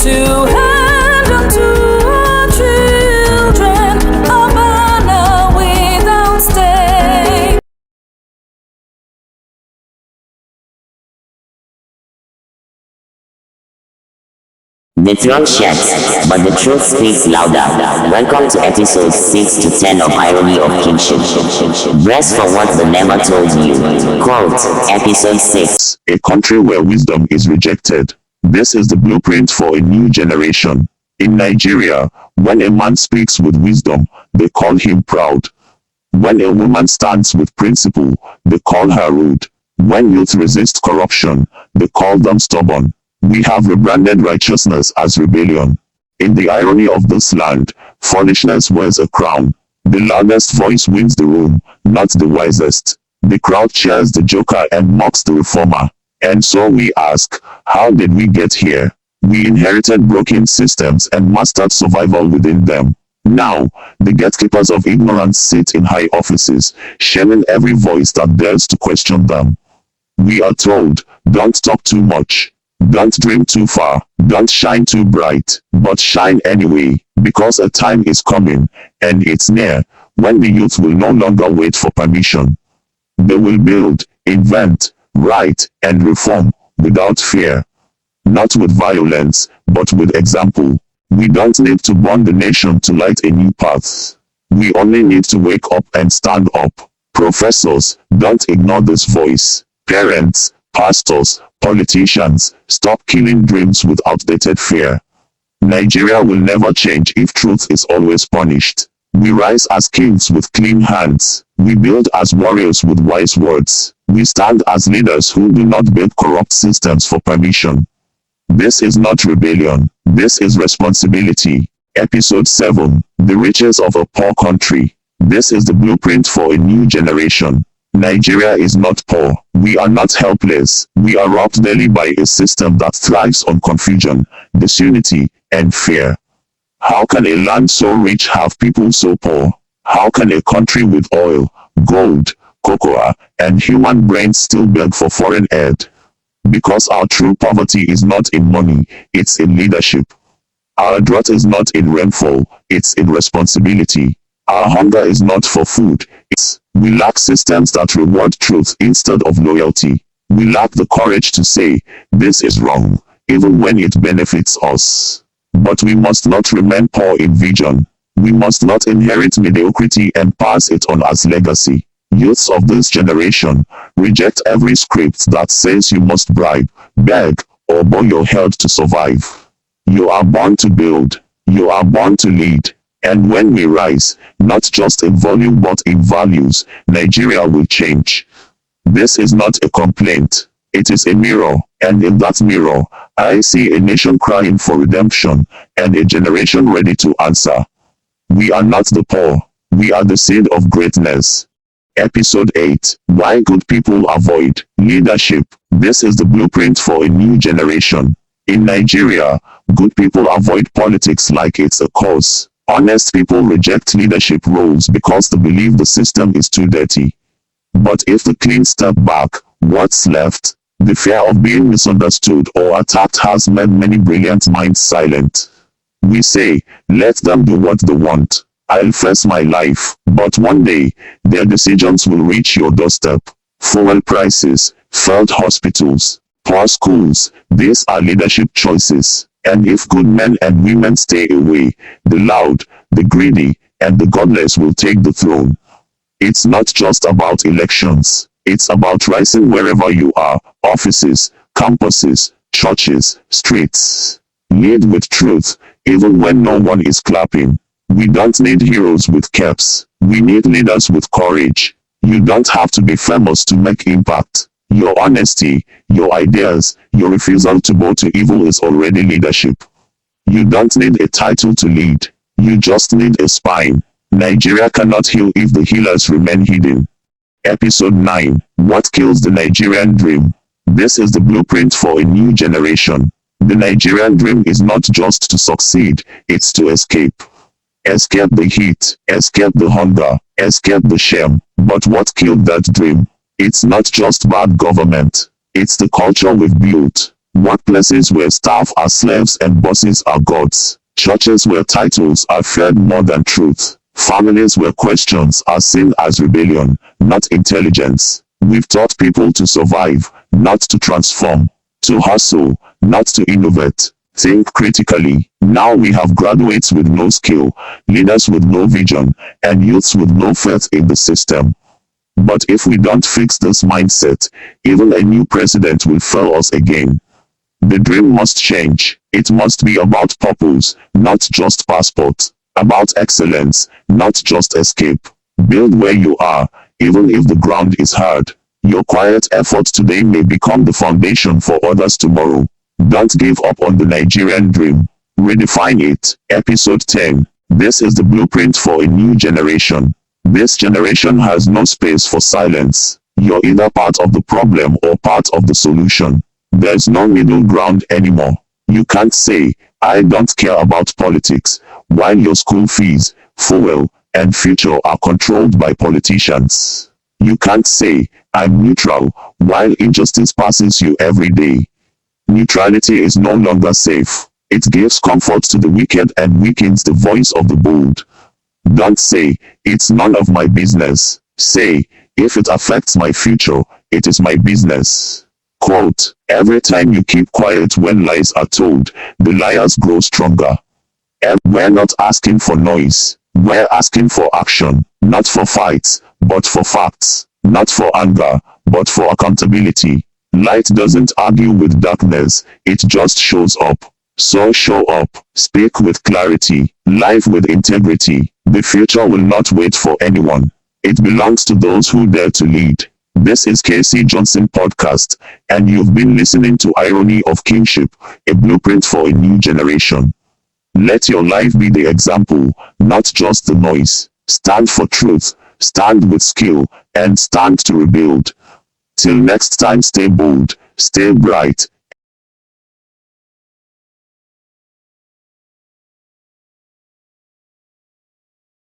to hand unto our children a banner without stain. The throne shouts, but the truth speaks louder. Welcome to episode 6 to 10 of Irony of Kingship. Brace for what the never told you. Quote, episode 6. A country where wisdom is rejected. This is the blueprint for a new generation. In Nigeria, when a man speaks with wisdom, they call him proud. When a woman stands with principle, they call her rude. When youth resist corruption, they call them stubborn. We have rebranded righteousness as rebellion. In the irony of this land, foolishness wears a crown. The loudest voice wins the room, not the wisest. The crowd cheers the joker and mocks the reformer. And so we ask, how did we get here? We inherited broken systems and mastered survival within them. Now, the gatekeepers of ignorance sit in high offices, shaming every voice that dares to question them. We are told, don't talk too much. Don't dream too far, don't shine too bright, but shine anyway, because a time is coming, and it's near, when the youth will no longer wait for permission. They will build, invent, write, and reform, without fear. Not with violence, but with example. We don't need to burn the nation to light a new path. We only need to wake up and stand up. Professors, don't ignore this voice. Parents, pastors, politicians, stop killing dreams with outdated fear. Nigeria will never change if truth is always punished. We rise as kings with clean hands. We build as warriors with wise words. We stand as leaders who do not build corrupt systems for permission. This is not rebellion. This is responsibility. Episode 7. The Riches of a Poor Country. This is the blueprint for a new generation. Nigeria is not poor. We are not helpless. We are robbed daily by a system that thrives on confusion, disunity, and fear. How can a land so rich have people so poor? How can a country with oil, gold, cocoa, and human brains still beg for foreign aid? Because our true poverty is not in money, it's in leadership. Our drought is not in rainfall, it's in responsibility. Our hunger is not for food, we lack systems that reward truth instead of loyalty. We lack the courage to say, this is wrong, even when it benefits us. But we must not remain poor in vision. We must not inherit mediocrity and pass it on as legacy. Youths of this generation, reject every script that says you must bribe, beg, or bow your head to survive. You are born to build. You are born to lead. And when we rise, not just in volume but in values, Nigeria will change. This is not a complaint. It is a mirror, and in that mirror, I see a nation crying for redemption, and a generation ready to answer. We are not the poor. We are the seed of greatness. Episode 8. Why good people avoid leadership. This is the blueprint for a new generation. In Nigeria, good people avoid politics like it's a cause. Honest people reject leadership roles because they believe the system is too dirty. But if the clean step back, what's left? The fear of being misunderstood or attacked has made many brilliant minds silent. We say, let them do what they want. I'll face my life, but one day, their decisions will reach your doorstep. Fuel prices, failed hospitals, poor schools, these are leadership choices. And if good men and women stay away, the loud, the greedy, and the godless will take the throne. It's not just about elections. It's about rising wherever you are, offices, campuses, churches, streets. Lead with truth, even when no one is clapping. We don't need heroes with capes. We need leaders with courage. You don't have to be famous to make impact. Your honesty, your ideas, your refusal to bow to evil is already leadership. You don't need a title to lead. You just need a spine. Nigeria cannot heal if the healers remain hidden. Episode 9. What kills the Nigerian dream? This is the blueprint for a new generation. The Nigerian dream is not just to succeed, it's to escape. Escape the heat, escape the hunger, escape the shame. But what killed that dream? It's not just bad government. It's the culture we've built. Workplaces where staff are slaves and bosses are gods. Churches where titles are feared more than truth. Families where questions are seen as rebellion, not intelligence. We've taught people to survive, not to transform. To hustle, not to innovate. Think critically. Now we have graduates with no skill, leaders with no vision, and youths with no faith in the system. But if we don't fix this mindset, even a new president will fail us again. The dream must change. It must be about purpose, not just passport. About excellence, not just escape. Build where you are, even if the ground is hard. Your quiet effort today may become the foundation for others tomorrow. Don't give up on the Nigerian dream. Redefine it. Episode 10. This is the blueprint for a new generation. This generation has no space for silence. You're either part of the problem or part of the solution. There's no middle ground anymore. You can't say, I don't care about politics, while your school fees, fuel, and future are controlled by politicians. You can't say, I'm neutral, while injustice passes you every day. Neutrality is no longer safe. It gives comfort to the wicked and weakens the voice of the bold. Don't say, it's none of my business. Say, if it affects my future, it is my business. Quote, every time you keep quiet when lies are told, the liars grow stronger. And we're not asking for noise. We're asking for action, not for fights, but for facts. Not for anger, but for accountability. Light doesn't argue with darkness, it just shows up. So show up, speak with clarity, live with integrity. The future will not wait for anyone. It belongs to those who dare to lead. This is KC Johnson Podcast, and you've been listening to Irony of Kingship, a blueprint for a new generation. Let your life be the example, not just the noise. Stand for truth, stand with skill, and stand to rebuild. Till next time, stay bold, stay bright,